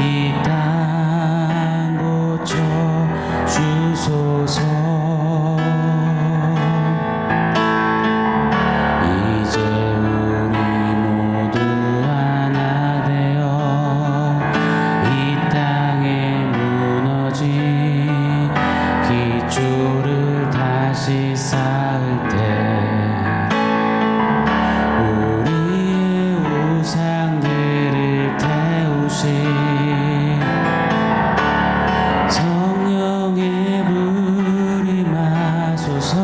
이 땅 고쳐 주소서. 이제 우리 모두 하나 되어 이 땅에 무너진 기초를 다시 쌓을 때 우리의 우상들을 태우신 성령의 불이 마소서.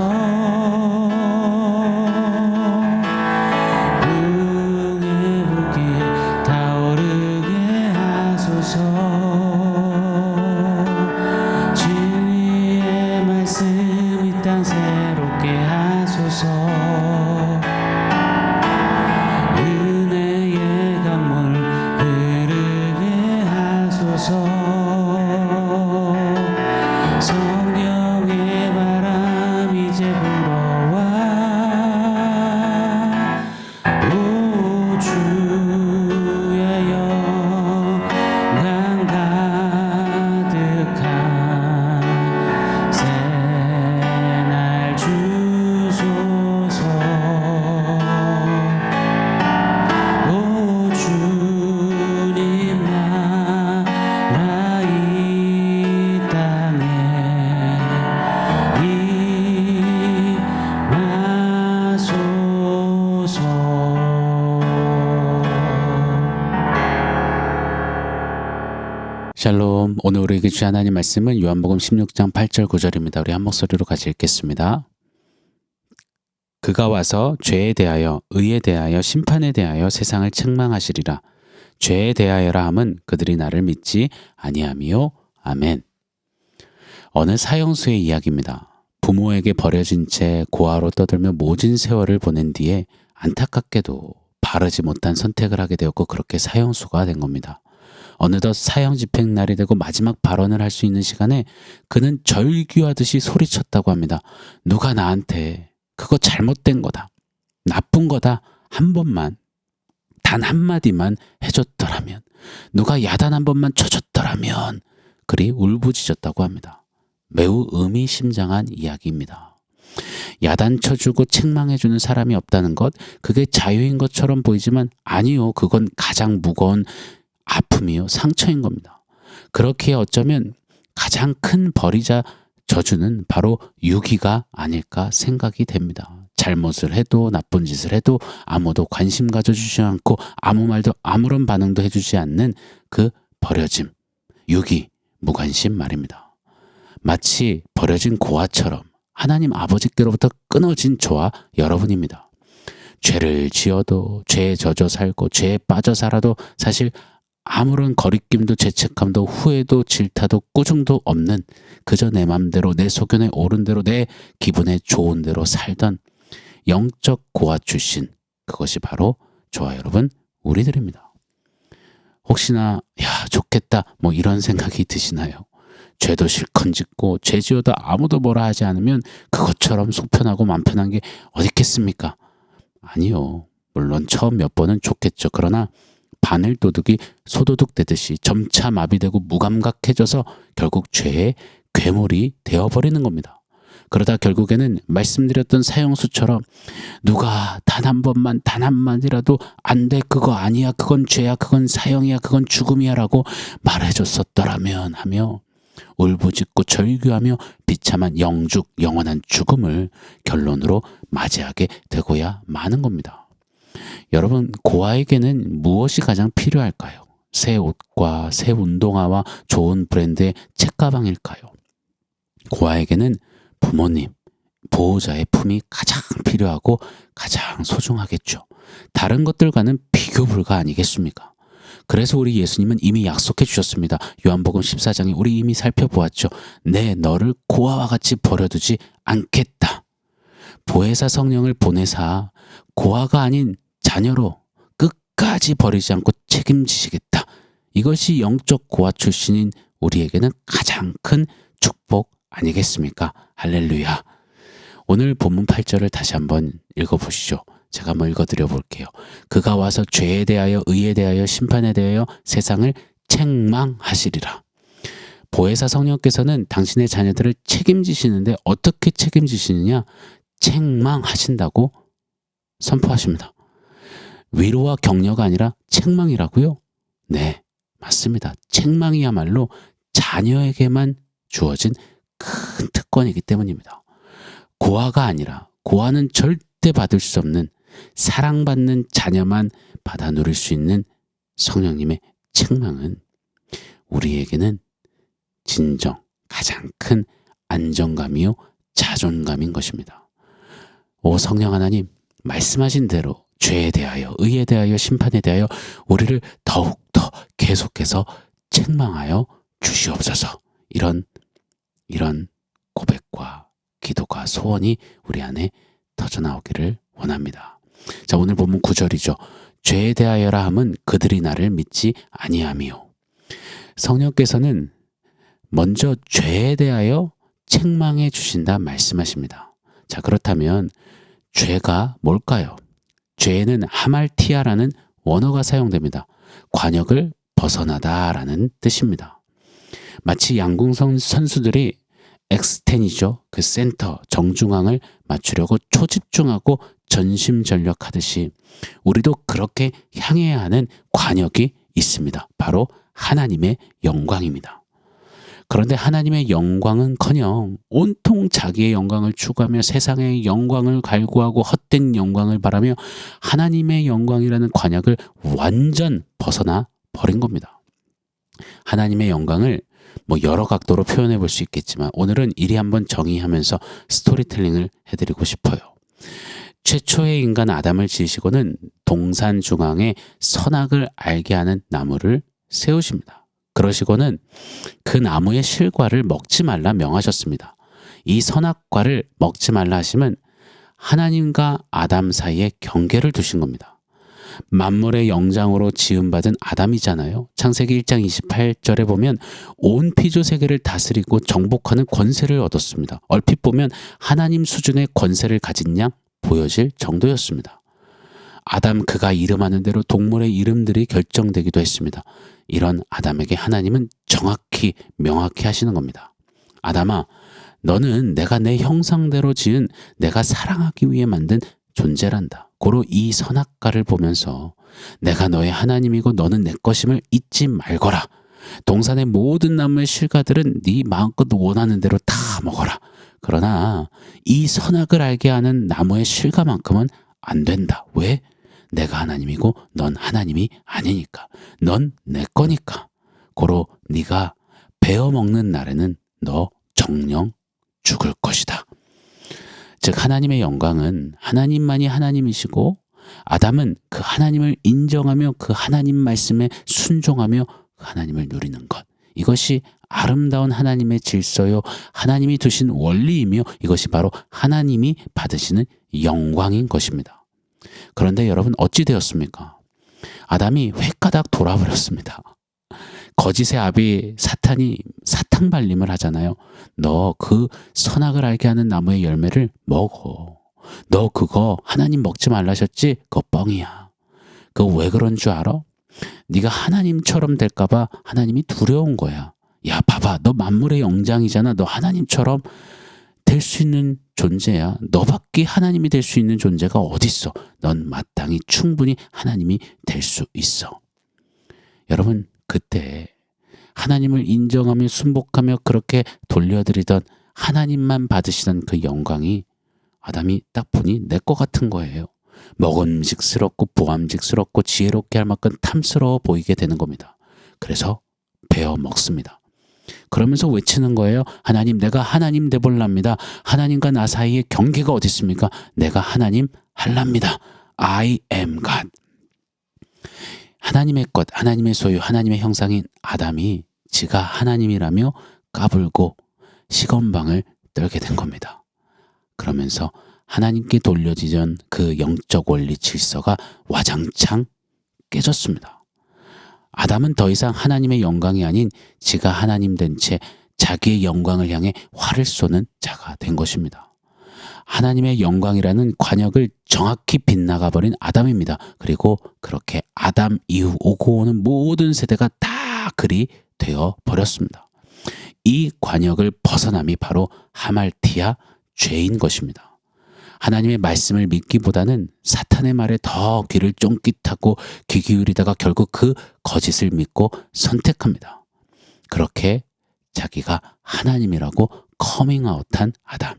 불의 불길 타오르게 하소서. 진리의 말씀 이 땅 새롭게 하소서. 은혜의 강물 흐르게 하소서. 성령의 바람 이제 불어와. 오 주의 영광 가득한 새날 주소서. 오 주님 나라 이 땅에 임하소서. 샬롬. 오늘 우리에게 주신 하나님 말씀은 요한복음 16장 8절 9절입니다. 우리 한 목소리로 같이 읽겠습니다. 그가 와서 죄에 대하여 의에 대하여 심판에 대하여 세상을 책망하시리라. 죄에 대하여라 함은 그들이 나를 믿지 아니함이요. 아멘. 어느 사형수의 이야기입니다. 부모에게 버려진 채 고아로 떠들며 모진 세월을 보낸 뒤에 안타깝게도 바르지 못한 선택을 하게 되었고 그렇게 사형수가 된 겁니다. 어느덧 사형 집행 날이 되고 마지막 발언을 할 수 있는 시간에 그는 절규하듯이 소리쳤다고 합니다. 누가 나한테 그거 잘못된 거다, 나쁜 거다 한 번만, 단 한마디만 해줬더라면, 누가 야단 한 번만 쳐줬더라면, 그리 울부짖었다고 합니다. 매우 의미심장한 이야기입니다. 야단 쳐주고 책망해주는 사람이 없다는 것, 그게 자유인 것처럼 보이지만 아니요, 그건 가장 무거운 아픔이요, 상처인 겁니다. 그렇기에 어쩌면 가장 큰 벌이자 저주는 바로 유기가 아닐까 생각이 됩니다. 잘못을 해도 나쁜 짓을 해도 아무도 관심 가져주지 않고 아무 말도 아무런 반응도 해주지 않는 그 버려짐, 유기, 무관심 말입니다. 마치 버려진 고아처럼 하나님 아버지께로부터 끊어진 저와 여러분입니다. 죄를 지어도 죄에 젖어 살고 죄에 빠져 살아도 사실 아무런 거리낌도 죄책감도 후회도 질타도 꾸중도 없는 그저 내 맘대로 내 소견에 옳은 대로 내 기분에 좋은 대로 살던 영적 고아 출신, 그것이 바로 저와 여러분 우리들입니다. 혹시나 좋겠다 뭐 이런 생각이 드시나요? 죄도 실컷 짓고 죄 지어도 아무도 뭐라 하지 않으면 그것처럼 속편하고 맘 편한 게 어디 있겠습니까? 아니요. 물론 처음 몇 번은 좋겠죠. 그러나 바늘 도둑이 소도둑 되듯이 점차 마비되고 무감각해져서 결국 죄의 괴물이 되어버리는 겁니다. 그러다 결국에는 말씀드렸던 사형수처럼 누가 단 한 번만 단 한마디라도 안 돼, 그거 아니야, 그건 죄야, 그건 사형이야, 그건 죽음이야 라고 말해줬었더라면 하며 울부짖고 절규하며 비참한 영죽, 영원한 죽음을 결론으로 맞이하게 되고야 마는 겁니다. 여러분, 고아에게는 무엇이 가장 필요할까요? 새 옷과 새 운동화와 좋은 브랜드의 책가방일까요? 고아에게는 부모님, 보호자의 품이 가장 필요하고 가장 소중하겠죠. 다른 것들과는 비교 불가 아니겠습니까? 그래서 우리 예수님은 이미 약속해 주셨습니다. 요한복음 14장에 우리 이미 살펴보았죠. 내 너를 고아와 같이 버려두지 않겠다. 보혜사 성령을 보내사 고아가 아닌 자녀로 끝까지 버리지 않고 책임지시겠다. 이것이 영적 고아 출신인 우리에게는 가장 큰 축복 아니겠습니까? 할렐루야. 오늘 본문 8절을 다시 한번 읽어보시죠. 제가 한번 읽어드려 볼게요. 그가 와서 죄에 대하여 의에 대하여 심판에 대하여 세상을 책망하시리라. 보혜사 성령께서는 당신의 자녀들을 책임지시는데 어떻게 책임지시느냐? 책망하신다고 선포하십니다. 위로와 격려가 아니라 책망이라고요? 네, 맞습니다. 책망이야말로 자녀에게만 주어진 큰 특권이기 때문입니다. 고아가 아니라, 고아는 절대 받을 수 없는, 사랑받는 자녀만 받아 누릴 수 있는 성령님의 책망은 우리에게는 진정 가장 큰 안정감이요 자존감인 것입니다. 오 성령 하나님, 말씀하신 대로 죄에 대하여 의에 대하여 심판에 대하여 우리를 더욱더 계속해서 책망하여 주시옵소서. 이런 고백과 기도가 소원이 우리 안에 터져나오기를 원합니다. 자, 오늘 본문 9절이죠. 죄에 대하여라 함은 그들이 나를 믿지 아니함이요. 성령께서는 먼저 죄에 대하여 책망해 주신다 말씀하십니다. 자, 그렇다면 죄가 뭘까요? 죄에는 하말티아라는 원어가 사용됩니다. 관역을 벗어나다라는 뜻입니다. 마치 양궁 선수들이 엑스텐이죠. 그 센터, 정중앙을 맞추려고 초집중하고 전심전력하듯이 우리도 그렇게 향해야 하는 관역이 있습니다. 바로 하나님의 영광입니다. 그런데 하나님의 영광은커녕 온통 자기의 영광을 추구하며 세상의 영광을 갈구하고 헛된 영광을 바라며 하나님의 영광이라는 관역을 완전 벗어나 버린 겁니다. 하나님의 영광을 여러 각도로 표현해 볼 수 있겠지만 오늘은 이리 한번 정의하면서 스토리텔링을 해드리고 싶어요. 최초의 인간 아담을 지으시고는 동산 중앙에 선악을 알게 하는 나무를 세우십니다. 그러시고는 그 나무의 실과를 먹지 말라 명하셨습니다. 이 선악과를 먹지 말라 하심은 하나님과 아담 사이에 경계를 두신 겁니다. 만물의 영장으로 지음받은 아담이잖아요. 창세기 1장 28절에 보면 온 피조 세계를 다스리고 정복하는 권세를 얻었습니다. 얼핏 보면 하나님 수준의 권세를 가진 양 보여질 정도였습니다. 아담 그가 이름하는 대로 동물의 이름들이 결정되기도 했습니다. 이런 아담에게 하나님은 정확히 명확히 하시는 겁니다. 아담아, 너는 내가 내 형상대로 지은 내가 사랑하기 위해 만든 존재란다. 고로 이 선악과를 보면서 내가 너의 하나님이고 너는 내 것임을 잊지 말거라. 동산의 모든 나무의 실과들은 네 마음껏 원하는 대로 다 먹어라. 그러나 이 선악을 알게 하는 나무의 실과만큼은 안 된다. 왜? 내가 하나님이고 넌 하나님이 아니니까. 넌 내 거니까. 고로 네가 베어먹는 날에는 너 정녕 죽을 것이다. 즉 하나님의 영광은 하나님만이 하나님이시고 아담은 그 하나님을 인정하며 그 하나님 말씀에 순종하며 그 하나님을 누리는 것. 이것이 아름다운 하나님의 질서요 하나님이 두신 원리이며 이것이 바로 하나님이 받으시는 영광인 것입니다. 그런데 여러분 어찌 되었습니까? 아담이 횟가닥 돌아버렸습니다. 거짓의 아비 사탄이 사탕발림을 하잖아요. 너 그 선악을 알게 하는 나무의 열매를 먹어. 너 그거 하나님 먹지 말라셨지? 그거 뻥이야. 그거 왜 그런 줄 알아? 네가 하나님처럼 될까봐 하나님이 두려운 거야. 야 봐봐, 너 만물의 영장이잖아. 너 하나님처럼 될 수 있는 존재야. 너밖에 하나님이 될 수 있는 존재가 어딨어. 넌 마땅히 충분히 하나님이 될 수 있어. 여러분 그때 하나님을 인정하며 순복하며 그렇게 돌려드리던 하나님만 받으시던 그 영광이 아담이 딱 보니 내 것 같은 거예요. 먹음직스럽고 보암직스럽고 지혜롭게 할 만큼 탐스러워 보이게 되는 겁니다. 그래서 베어 먹습니다. 그러면서 외치는 거예요. 하나님, 내가 하나님 되볼랍니다. 하나님과 나 사이에 경계가 어디 있습니까? 내가 하나님 할랍니다. I am God. 하나님의 것, 하나님의 소유, 하나님의 형상인 아담이 지가 하나님이라며 까불고 시건방을 떨게 된 겁니다. 그러면서 하나님께 돌려지던 그 영적 원리 질서가 와장창 깨졌습니다. 아담은 더 이상 하나님의 영광이 아닌 지가 하나님 된 채 자기의 영광을 향해 활을 쏘는 자가 된 것입니다. 하나님의 영광이라는 관역을 정확히 빗나가 버린 아담입니다. 그리고 그렇게 아담 이후 오고 오는 모든 세대가 다 그리 되어 버렸습니다. 이 관역을 벗어남이 바로 하말티아 죄인 것입니다. 하나님의 말씀을 믿기보다는 사탄의 말에 더 귀를 쫑깃하고 귀 기울이다가 결국 그 거짓을 믿고 선택합니다. 그렇게 자기가 하나님이라고 커밍아웃한 아담.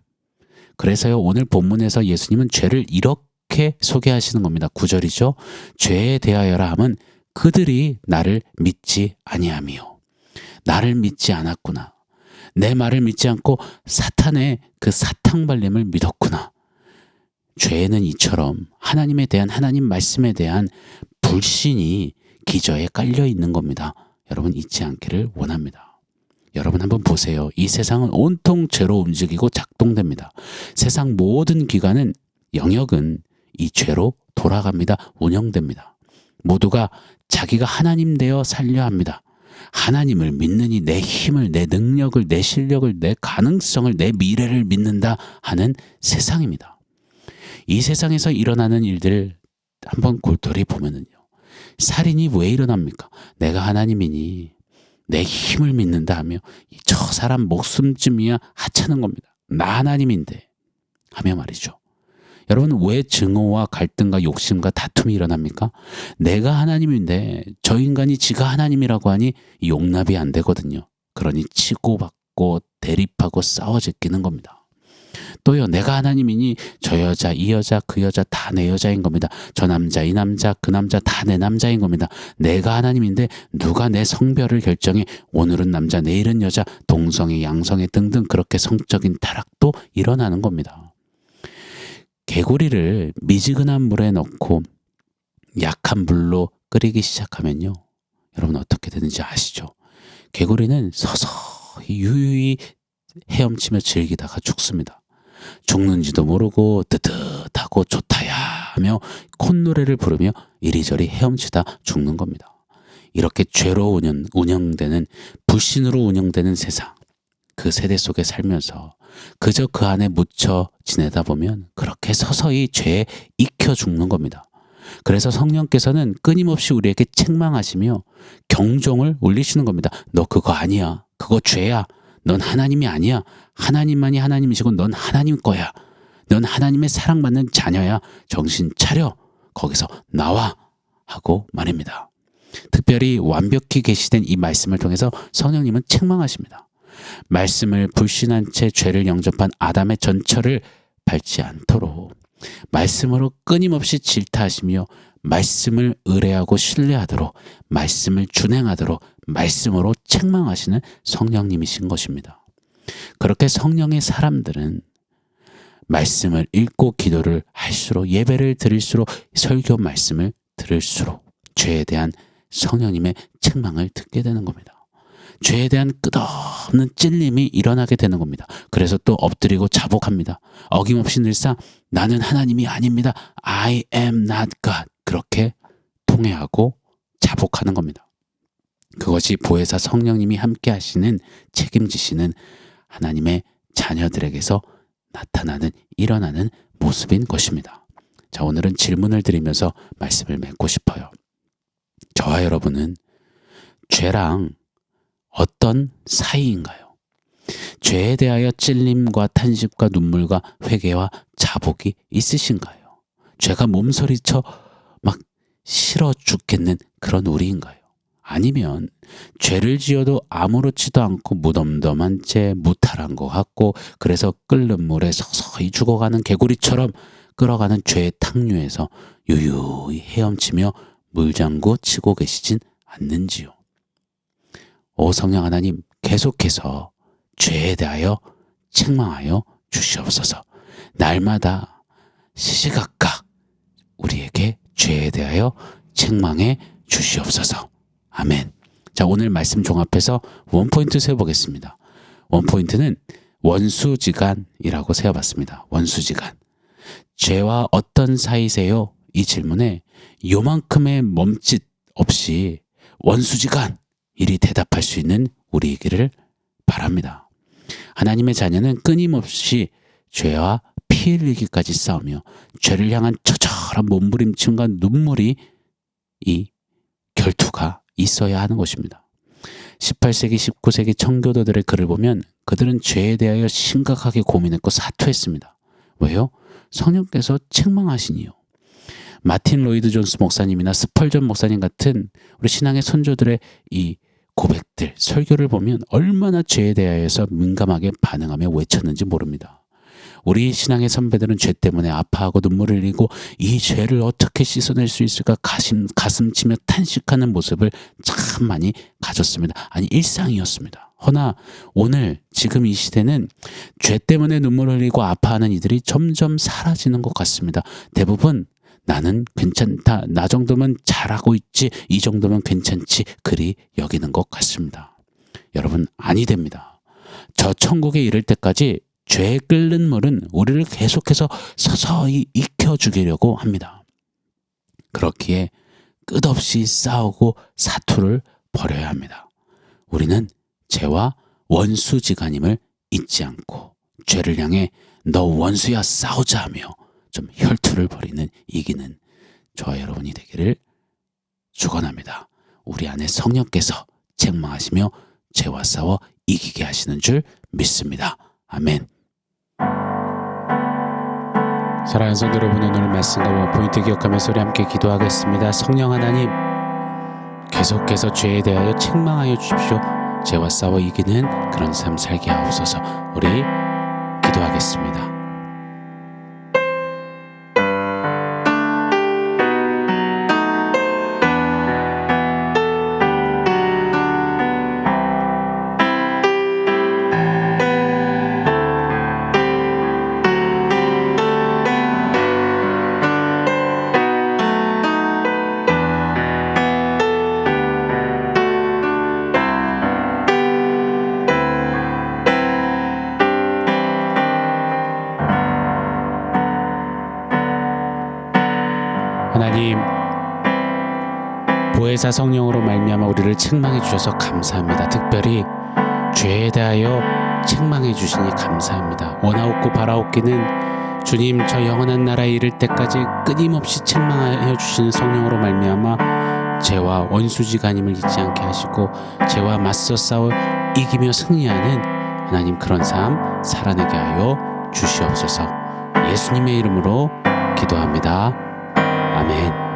그래서요, 오늘 본문에서 예수님은 죄를 이렇게 소개하시는 겁니다. 9절이죠. 죄에 대하여라 함은 그들이 나를 믿지 아니하며 나를 믿지 않았구나. 내 말을 믿지 않고 사탄의 그 사탕발림을 믿었구나. 죄는 이처럼 하나님에 대한, 하나님 말씀에 대한 불신이 기저에 깔려 있는 겁니다. 여러분 잊지 않기를 원합니다. 여러분 한번 보세요. 이 세상은 온통 죄로 움직이고 작동됩니다. 세상 모든 기관은, 영역은 이 죄로 돌아갑니다. 운영됩니다. 모두가 자기가 하나님 되어 살려 합니다. 하나님을 믿느니 내 힘을, 내 능력을, 내 실력을, 내 가능성을, 내 미래를 믿는다 하는 세상입니다. 이 세상에서 일어나는 일들 한번 골똘히 보면은요, 살인이 왜 일어납니까? 내가 하나님이니 내 힘을 믿는다 하며 저 사람 목숨쯤이야 하찮은 겁니다. 나 하나님인데 하며 말이죠. 여러분, 왜 증오와 갈등과 욕심과 다툼이 일어납니까? 내가 하나님인데 저 인간이 지가 하나님이라고 하니 용납이 안 되거든요. 그러니 치고받고 대립하고 싸워제끼는 겁니다. 또요, 내가 하나님이니 저 여자, 이 여자, 그 여자 다 내 여자인 겁니다. 저 남자, 이 남자, 그 남자 다 내 남자인 겁니다. 내가 하나님인데 누가 내 성별을 결정해? 오늘은 남자, 내일은 여자, 동성애, 양성애 등등 그렇게 성적인 타락도 일어나는 겁니다. 개구리를 미지근한 물에 넣고 약한 불로 끓이기 시작하면요, 여러분 어떻게 되는지 아시죠? 개구리는 서서히 유유히 헤엄치며 즐기다가 죽습니다. 죽는지도 모르고 뜨뜻하고 좋다야 하며 콧노래를 부르며 이리저리 헤엄치다 죽는 겁니다. 이렇게 죄로 운영되는, 불신으로 운영되는 세상, 그 세대 속에 살면서 그저 그 안에 묻혀 지내다 보면 그렇게 서서히 죄에 익혀 죽는 겁니다. 그래서 성령께서는 끊임없이 우리에게 책망하시며 경종을 울리시는 겁니다. 너 그거 아니야. 그거 죄야. 넌 하나님이 아니야. 하나님만이 하나님이시고 넌 하나님 거야. 넌 하나님의 사랑받는 자녀야. 정신 차려. 거기서 나와. 하고 말입니다. 특별히 완벽히 계시된 이 말씀을 통해서 성령님은 책망하십니다. 말씀을 불신한 채 죄를 영접한 아담의 전철을 밟지 않도록 말씀으로 끊임없이 질타하시며 말씀을 의뢰하고 신뢰하도록 말씀을 준행하도록 말씀으로 책망하시는 성령님이신 것입니다. 그렇게 성령의 사람들은 말씀을 읽고 기도를 할수록, 예배를 드릴수록, 설교 말씀을 들을수록 죄에 대한 성령님의 책망을 듣게 되는 겁니다. 죄에 대한 끝없는 찔림이 일어나게 되는 겁니다. 그래서 또 엎드리고 자복합니다. 어김없이 늘상 나는 하나님이 아닙니다. I am not God. 그렇게 통회하고 자복하는 겁니다. 그것이 보혜사 성령님이 함께 하시는, 책임지시는 하나님의 자녀들에게서 나타나는, 일어나는 모습인 것입니다. 자, 오늘은 질문을 드리면서 말씀을 맺고 싶어요. 저와 여러분은 죄랑 어떤 사이인가요? 죄에 대하여 찔림과 탄식과 눈물과 회개와 자복이 있으신가요? 죄가 몸서리쳐 막 싫어 죽겠는 그런 우리인가요? 아니면 죄를 지어도 아무렇지도 않고 무덤덤한 채 무탈한 것 같고 그래서 끓는 물에 서서히 죽어가는 개구리처럼 끌어가는 죄의 탕류에서 유유히 헤엄치며 물장구 치고 계시진 않는지요? 오 성령 하나님, 계속해서 죄에 대하여 책망하여 주시옵소서. 날마다 시시각각 우리에게 죄에 대하여 책망해 주시옵소서. 아멘. 자, 오늘 말씀 종합해서 원포인트 세워보겠습니다. 원포인트는 원수지간이라고 세워봤습니다. 원수지간. 죄와 어떤 사이세요? 이 질문에 요만큼의 멈칫 없이 원수지간 이리 대답할 수 있는 우리이기를 바랍니다. 하나님의 자녀는 끊임없이 죄와 피 흘리기까지 싸우며 죄를 향한 처절한 몸부림침과 눈물이 이 결투가 있어야 하는 것입니다. 18세기, 19세기 청교도들의 글을 보면 그들은 죄에 대하여 심각하게 고민했고 사투했습니다. 왜요? 성령께서 책망하시니요. 마틴 로이드 존스 목사님이나 스펄전 목사님 같은 우리 신앙의 선조들의 이 고백들, 설교를 보면 얼마나 죄에 대하여서 민감하게 반응하며 외쳤는지 모릅니다. 우리 신앙의 선배들은 죄 때문에 아파하고 눈물을 흘리고 이 죄를 어떻게 씻어낼 수 있을까 가슴치며 탄식하는 모습을 참 많이 가졌습니다. 아니 일상이었습니다. 허나 오늘 지금 이 시대는 죄 때문에 눈물을 흘리고 아파하는 이들이 점점 사라지는 것 같습니다. 대부분 나는 괜찮다, 나 정도면 잘하고 있지, 이 정도면 괜찮지 그리 여기는 것 같습니다. 여러분 아니 됩니다. 저 천국에 이를 때까지 죄에 끓는 물은 우리를 계속해서 서서히 익혀 죽이려고 합니다. 그렇기에 끝없이 싸우고 사투를 벌여야 합니다. 우리는 죄와 원수지간임을 잊지 않고 죄를 향해 너 원수야 싸우자 하며 좀 혈투를 벌이는 이기는 저와 여러분이 되기를 축원합니다. 우리 안에 성령께서 책망하시며 죄와 싸워 이기게 하시는 줄 믿습니다. 아멘. 사랑하는 성도 여러분, 오늘 말씀과 포인트 기억하면서 우리 함께 기도하겠습니다. 성령 하나님, 계속해서 죄에 대하여 책망하여 주십시오. 죄와 싸워 이기는 그런 삶 살게 하옵소서. 우리 기도하겠습니다. 하나님, 보혜사 성령으로 말미암아 우리를 책망해 주셔서 감사합니다. 특별히 죄에 대하여 책망해 주시니 감사합니다. 원하옵고 바라옵기는 주님, 저 영원한 나라에 이를 때까지 끊임없이 책망하여 주시는 성령으로 말미암아 죄와 원수지간임을 잊지 않게 하시고 죄와 맞서 싸워 이기며 승리하는 하나님 그런 삶 살아내게 하여 주시옵소서. 예수님의 이름으로 기도합니다. 아멘.